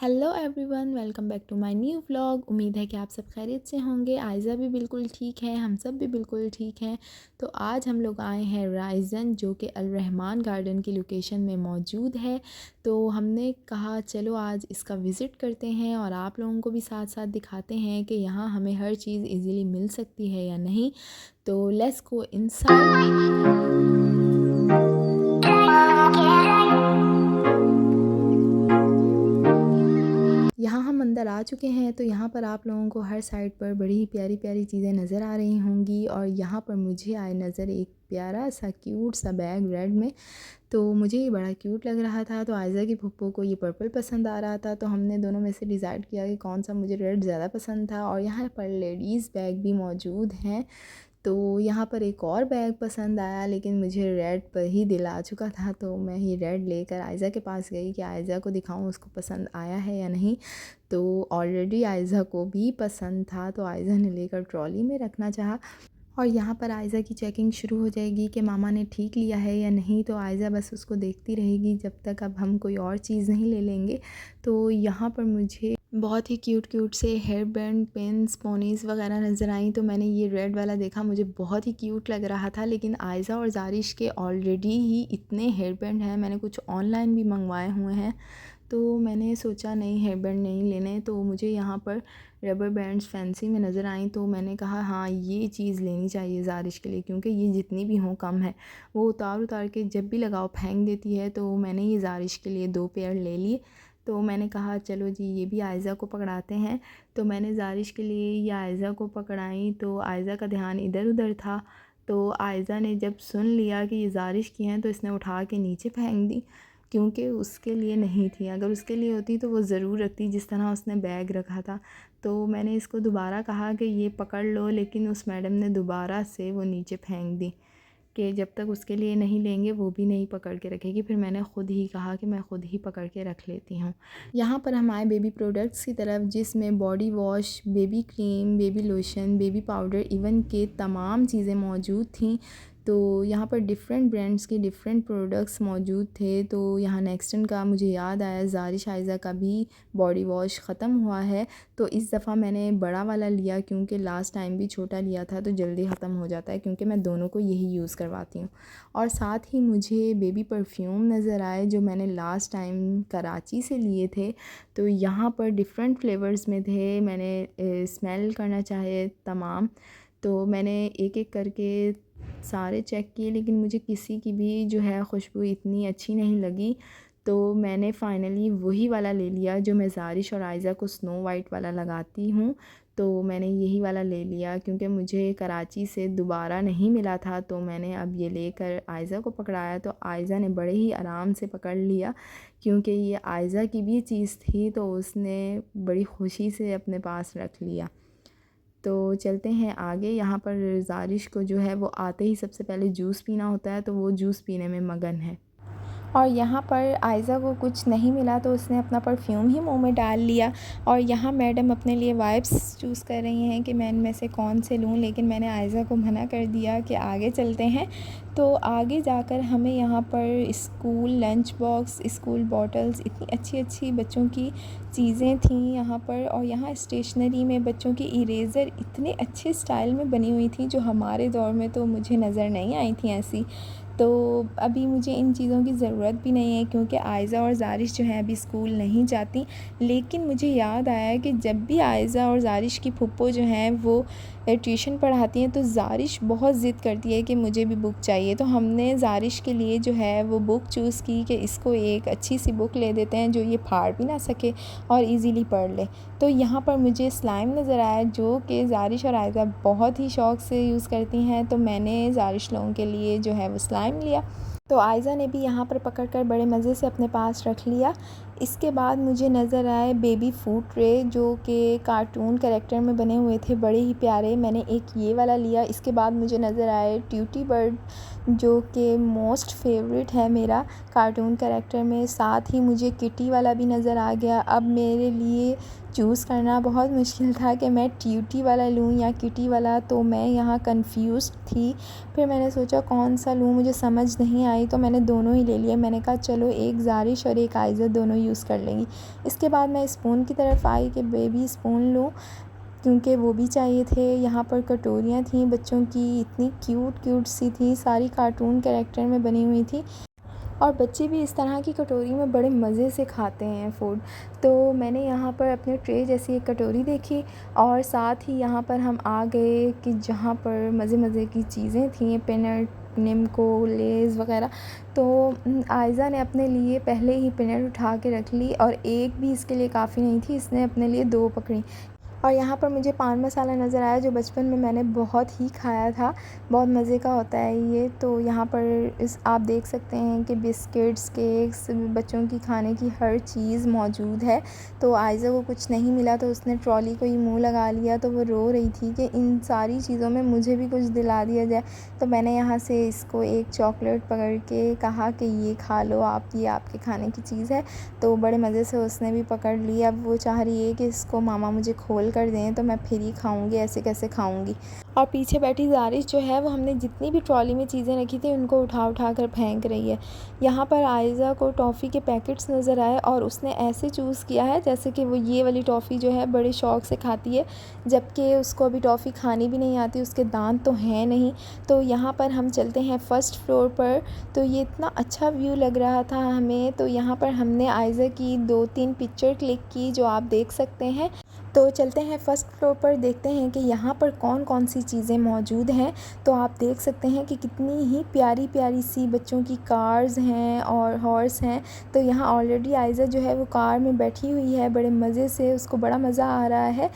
Hello everyone, welcome back to my new vlog. उम्मीद है कि आप सब खैरियत से होंगे। आयज़ा भी बिल्कुल ठीक है, हम सब भी बिल्कुल ठीक हैं। तो आज हम लोग आए हैं राइज़न, जो कि अल रहमान गार्डन की लोकेशन में मौजूद है। तो हमने कहा चलो आज इसका विज़िट करते हैं और आप लोगों को भी साथ साथ दिखाते हैं कि यहाँ हमें हर चीज़ इजीली मिल सकती है या नहीं। तो लेट्स गो इनसाइड। यहाँ हम अंदर आ चुके हैं। तो यहाँ पर आप लोगों को हर साइड पर बड़ी ही प्यारी प्यारी चीज़ें नज़र आ रही होंगी। और यहाँ पर मुझे आए नज़र एक प्यारा सा क्यूट सा बैग रेड में। तो मुझे ये बड़ा क्यूट लग रहा था। तो आयज़ा की फुप्पो को ये पर्पल पसंद आ रहा था। तो हमने दोनों में से डिसाइड किया कि कौन सा मुझे रेड ज़्यादा पसंद था। और यहाँ पर लेडीज़ बैग भी मौजूद हैं। तो यहाँ पर एक और बैग पसंद आया, लेकिन मुझे रेड पर ही दिल आ चुका था। तो मैं ये रेड लेकर आयज़ा के पास गई कि आयज़ा को दिखाऊं उसको पसंद आया है या नहीं। तो ऑलरेडी आयज़ा को भी पसंद था। तो आयज़ा ने लेकर ट्रॉली में रखना चाहा। और यहाँ पर आयज़ा की चेकिंग शुरू हो जाएगी कि मामा ने ठीक लिया है या नहीं। तो आयज़ा बस उसको देखती रहेगी जब तक अब हम कोई और चीज़ नहीं ले लेंगे। तो यहाँ पर मुझे बहुत ही क्यूट क्यूट से हेयर बैंड, पिन्स, पोनीज़ वगैरह नज़र आई। तो मैंने ये रेड वाला देखा, मुझे बहुत ही क्यूट लग रहा था। लेकिन आयज़ा और ज़ारिश के ऑलरेडी ही इतने हेयर बैंड हैं, मैंने कुछ ऑनलाइन भी मंगवाए हुए हैं। तो मैंने सोचा नहीं, हेयर बैंड नहीं लेने। तो मुझे यहाँ पर रबर बैंड्स फैंसी में नज़र आई। तो मैंने कहा हाँ, ये चीज़ लेनी चाहिए ज़ारिश के लिए, क्योंकि ये जितनी भी हों कम है। वो उतार उतार के जब भी लगाओ फेंक देती है। तो मैंने ये ज़ारिश के लिए 2 पेयर ले लिए। तो मैंने कहा चलो जी, ये भी आयज़ा को पकड़ाते हैं। तो मैंने ज़ारिश के लिए या आयज़ा को पकड़ाई। तो आयज़ा का ध्यान इधर उधर था। तो आयज़ा ने जब सुन लिया कि ये ज़ारिश की हैं, तो इसने उठा के नीचे फेंक दी, क्योंकि उसके लिए नहीं थी। अगर उसके लिए होती तो वो ज़रूर रखती, जिस तरह उसने बैग रखा था। तो मैंने इसको दोबारा कहा कि ये पकड़ लो, लेकिन उस मैडम ने दोबारा से वो नीचे फेंक दी कि जब तक उसके लिए नहीं लेंगे वो भी नहीं पकड़ के रखेगी। फिर मैंने ख़ुद ही कहा कि मैं ख़ुद ही पकड़ के रख लेती हूँ। यहाँ पर हम आए बेबी प्रोडक्ट्स की तरफ, जिसमें body wash, baby cream, baby lotion, baby powder even के तमाम चीज़ें मौजूद थीं। तो यहाँ पर डिफरेंट ब्रांड्स के डिफरेंट प्रोडक्ट्स मौजूद थे। तो यहाँ नेक्स्टन का मुझे याद आया, ज़ारिश आयज़ा का भी बॉडी वॉश ख़त्म हुआ है। तो इस दफ़ा मैंने बड़ा वाला लिया, क्योंकि लास्ट टाइम भी छोटा लिया था तो जल्दी ख़त्म हो जाता है, क्योंकि मैं दोनों को यही यूज़ करवाती हूँ। और साथ ही मुझे बेबी परफ्यूम नज़र आए, जो मैंने लास्ट टाइम कराची से लिए थे। तो यहाँ पर डिफरेंट फ्लेवर्स में थे। मैंने स्मेल करना चाहे तमाम। तो मैंने एक एक करके सारे चेक किए, लेकिन मुझे किसी की भी जो है खुशबू इतनी अच्छी नहीं लगी। तो मैंने फ़ाइनली वही वाला ले लिया जो मैं ज़ारिश और आयज़ा को स्नो वाइट वाला लगाती हूँ। तो मैंने यही वाला ले लिया, क्योंकि मुझे कराची से दोबारा नहीं मिला था। तो मैंने अब ये लेकर आयज़ा को पकड़ाया। तो आयज़ा ने बड़े ही आराम से पकड़ लिया, क्योंकि ये आयज़ा की भी चीज़ थी। तो उसने बड़ी खुशी से अपने पास रख लिया। तो चलते हैं आगे। यहाँ पर ज़ारिश को जो है वो आते ही सबसे पहले जूस पीना होता है, तो वो जूस पीने में मगन है। और यहाँ पर आयज़ा को कुछ नहीं मिला, तो उसने अपना परफ्यूम ही मुंह में डाल लिया। और यहाँ मैडम अपने लिए वाइप्स चूज़ कर रही हैं कि मैं इनमें से कौन से लूँ, लेकिन मैंने आयज़ा को मना कर दिया कि आगे चलते हैं। तो आगे जाकर हमें यहाँ पर school lunch box, school bottles, इतनी अच्छी अच्छी बच्चों की चीज़ें थीं यहाँ पर। और यहाँ स्टेशनरी में बच्चों की इरेज़र इतने अच्छे स्टाइल में बनी हुई थी, जो हमारे दौर में तो मुझे नज़र नहीं आई थी ऐसी। तो अभी मुझे इन चीज़ों की ज़रूरत भी नहीं है, क्योंकि आयज़ा और ज़ारिश जो हैं अभी स्कूल नहीं जाती। लेकिन मुझे याद आया कि जब भी आयज़ा और ज़ारिश की फुप्पो जो हैं वो ट्यूशन पढ़ाती हैं, तो ज़ारिश बहुत ज़िद करती है कि मुझे भी बुक चाहिए। तो हमने ज़ारिश के लिए जो है वो बुक चूज़ की कि इसको एक अच्छी सी बुक ले देते हैं, जो ये फाड़ भी ना सके और इजीली पढ़ ले। तो यहाँ पर मुझे स्लाइम नज़र आया, जो कि ज़ारिश और आयज़ा बहुत ही शौक़ से यूज़ करती हैं। तो मैंने ज़ारिश लोगों के लिए जो है वो स्लाइम लिया। तो आयज़ा ने भी यहाँ पर पकड़कर बड़े मज़े से अपने पास रख लिया। इसके बाद मुझे नज़र आए बेबी फूड ट्रे, जो कि कार्टून कैरेक्टर में बने हुए थे, बड़े ही प्यारे। मैंने एक ये वाला लिया। इसके बाद मुझे नज़र आए ट्यूटी बर्ड, जो कि मोस्ट फेवरेट है मेरा कार्टून कैरेक्टर में। साथ ही मुझे किटी वाला भी नज़र आ गया। अब मेरे लिए चूज़ करना बहुत मुश्किल था कि मैं ट्यूटी वाला लूँ या किटी वाला। तो मैं यहाँ कंफ्यूज्ड थी। फिर मैंने सोचा कौन सा लूँ, मुझे समझ नहीं आई। तो मैंने दोनों ही ले लिए। मैंने कहा चलो एक ज़ारिश और एक आयज़ा दोनों यूज़ कर लेंगी। इसके बाद मैं स्पून की तरफ आई कि बेबी स्पून लूँ, क्योंकि वो भी चाहिए थे। यहाँ पर कटोरियाँ थीं बच्चों की, इतनी क्यूट क्यूट सी थी, सारी कार्टून कैरेक्टर में बनी हुई थी और बच्चे भी इस तरह की कटोरी में बड़े मज़े से खाते हैं फ़ूड। तो मैंने यहाँ पर अपने ट्रे जैसी एक कटोरी देखी और साथ ही यहाँ पर हम आ गए कि जहाँ पर मज़े मज़े की चीज़ें थीं, पीनट, निम्को, लेज़ वग़ैरह। तो आयज़ा ने अपने लिए पहले ही पीनट उठा के रख ली और एक भी इसके लिए काफ़ी नहीं थी, इसने अपने लिए 2 पकड़ी। और यहाँ पर मुझे पान मसाला नज़र आया, जो बचपन में मैंने बहुत ही खाया था, बहुत मज़े का होता है ये। तो यहाँ पर आप देख सकते हैं कि बिस्किट्स, केक्स, बच्चों की खाने की हर चीज़ मौजूद है। तो आयज़ा को कुछ नहीं मिला तो उसने ट्रॉली को ही मुँह लगा लिया, तो वो रो रही थी कि इन सारी चीज़ों में मुझे भी कुछ दिला दिया जाए। तो मैंने यहाँ से इसको एक चॉकलेट पकड़ के कहा कि ये खा लो आप, ये आपके खाने की चीज़ है। तो बड़े मज़े से उसने भी पकड़ ली। अब वो चाह रही है कि इसको मामा मुझे खोल कर दें तो मैं फिर ही खाऊंगी, ऐसे कैसे खाऊंगी। और पीछे बैठी ज़ारिश जो है वो हमने जितनी भी ट्रॉली में चीज़ें रखी थी उनको उठा उठा कर फेंक रही है। यहाँ पर आयज़ा को टॉफ़ी के पैकेट्स नज़र आए और उसने ऐसे चूज़ किया है जैसे कि वो ये वाली टॉफ़ी जो है बड़े शौक़ से खाती है, जबकि उसको अभी टॉफ़ी खानी भी नहीं आती, उसके दांत तो हैं नहीं। तो यहाँ पर हम चलते हैं फ़र्स्ट फ्लोर पर। तो ये इतना अच्छा व्यू लग रहा था हमें। तो यहाँ पर हमने आयज़ा की 2-3 पिक्चर क्लिक की, जो आप देख सकते हैं। तो चलते हैं फ़र्स्ट फ्लोर पर, देखते हैं कि यहाँ पर कौन कौन सी चीज़ें मौजूद हैं। तो आप देख सकते हैं कि कितनी ही प्यारी प्यारी सी बच्चों की कार्स हैं और हॉर्स हैं। तो यहाँ ऑलरेडी आयज़ा जो है वो कार में बैठी हुई है, बड़े मज़े से, उसको बड़ा मज़ा आ रहा है।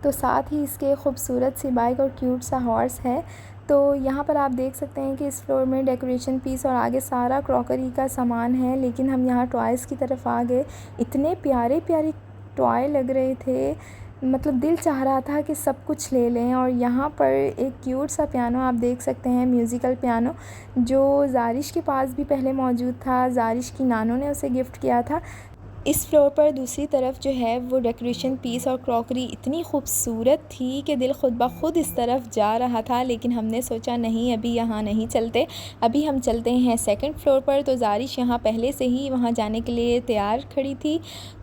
तो साथ ही इसके खूबसूरत सी बाइक और क्यूट सा हॉर्स है। तो यहाँ पर आप देख सकते हैं कि इस फ्लोर में डेकोरेशन पीस और आगे सारा क्रॉकरी का सामान है। लेकिन हम यहाँ टॉयज़ की तरफ आ गए, इतने प्यारे प्यारे टॉय लग रहे थे, मतलब दिल चाह रहा था कि सब कुछ ले लें। और यहाँ पर एक क्यूट सा पियानो आप देख सकते हैं, म्यूज़िकल पियानो, जो ज़ारिश के पास भी पहले मौजूद था, ज़ारिश की नानों ने उसे गिफ्ट किया था। इस फ्लोर पर दूसरी तरफ जो है वो डेकोरेशन पीस और क्रॉकरी इतनी खूबसूरत थी कि दिल खुद ब खुद इस तरफ जा रहा था। लेकिन हमने सोचा नहीं, अभी यहाँ नहीं चलते, अभी हम चलते हैं सेकंड फ्लोर पर। तो ज़ारिश यहाँ पहले से ही वहाँ जाने के लिए तैयार खड़ी थी,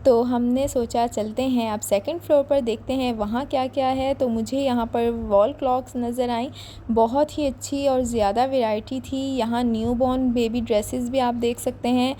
तो हमने सोचा चलते हैं अब सेकंड फ्लोर पर, देखते हैं वहाँ क्या क्या है। तो मुझे यहाँ पर वॉल क्लॉक्स नज़र आई, बहुत ही अच्छी और ज़्यादा वैरायटी थी। यहाँ न्यू बॉर्न बेबी ड्रेसेस भी आप देख सकते हैं,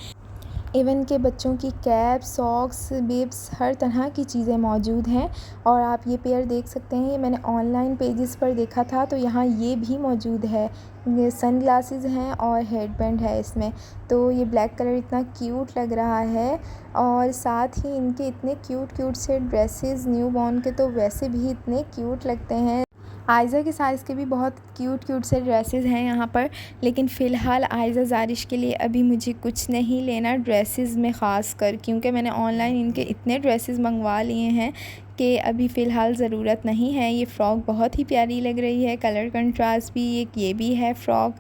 इवन के बच्चों की कैप, सॉक्स, बिब्स, हर तरह की चीज़ें मौजूद हैं। और आप ये पेयर देख सकते हैं, ये मैंने ऑनलाइन पेजेस पर देखा था, तो यहाँ ये भी मौजूद है। ये सन ग्लासेस हैं और हेडबैंड है इसमें। तो ये ब्लैक कलर इतना क्यूट लग रहा है और साथ ही इनके इतने क्यूट क्यूट से ड्रेसेस, न्यू बॉर्न के तो वैसे भी इतने क्यूट लगते हैं। आयज़ा के साइज़ के भी बहुत क्यूट क्यूट से ड्रेसेस हैं यहाँ पर। लेकिन फ़िलहाल आयज़ा ज़ारिश के लिए अभी मुझे कुछ नहीं लेना ड्रेसेस में ख़ास कर, क्योंकि मैंने ऑनलाइन इनके इतने ड्रेसेस मंगवा लिए हैं कि अभी फ़िलहाल ज़रूरत नहीं है। ये फ़्रॉक बहुत ही प्यारी लग रही है, कलर कंट्रास्ट भी, एक ये भी है फ़्रॉक।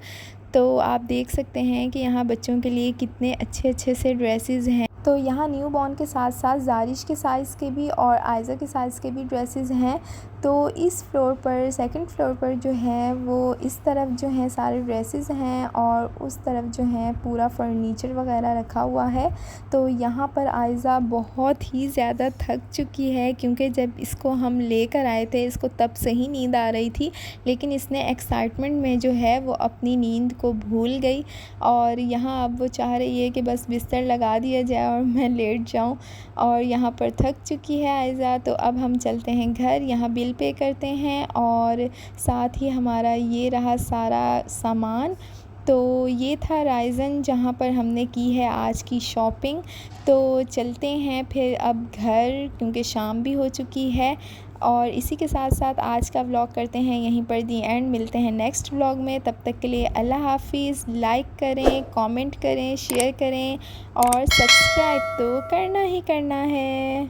तो आप देख सकते हैं कि यहाँ बच्चों के लिए कितने अच्छे अच्छे से ड्रेसेस हैं। तो यहाँ न्यू बॉर्न के साथ साथ ज़ारिश के साइज़ के भी और आयज़ा के साइज़ के भी ड्रेसेस हैं। तो इस फ्लोर पर, सेकंड फ्लोर पर जो है वो इस तरफ जो है सारे ड्रेसेस हैं और उस तरफ जो है पूरा फर्नीचर वगैरह रखा हुआ है। तो यहाँ पर आयज़ा बहुत ही ज़्यादा थक चुकी है, क्योंकि जब इसको हम लेकर आए थे इसको तब से ही नींद आ रही थी, लेकिन इसने एक्साइटमेंट में जो है वो अपनी नींद को भूल गई और यहाँ अब वो चाह रही है कि बस बिस्तर लगा दिया जाए और मैं लेट जाऊँ। और यहाँ पर थक चुकी है आयज़ा। तो अब हम चलते हैं घर, यहाँ बिल पे करते हैं और साथ ही हमारा ये रहा सारा सामान। तो ये था राइज़न जहाँ पर हमने की है आज की शॉपिंग। तो चलते हैं फिर अब घर, क्योंकि शाम भी हो चुकी है। और इसी के साथ साथ आज का व्लॉग करते हैं यहीं पर दी एंड। मिलते हैं नेक्स्ट व्लॉग में, तब तक के लिए अल्लाह हाफ़िज़। लाइक करें, कमेंट करें, शेयर करें और सब्सक्राइब तो करना ही करना है।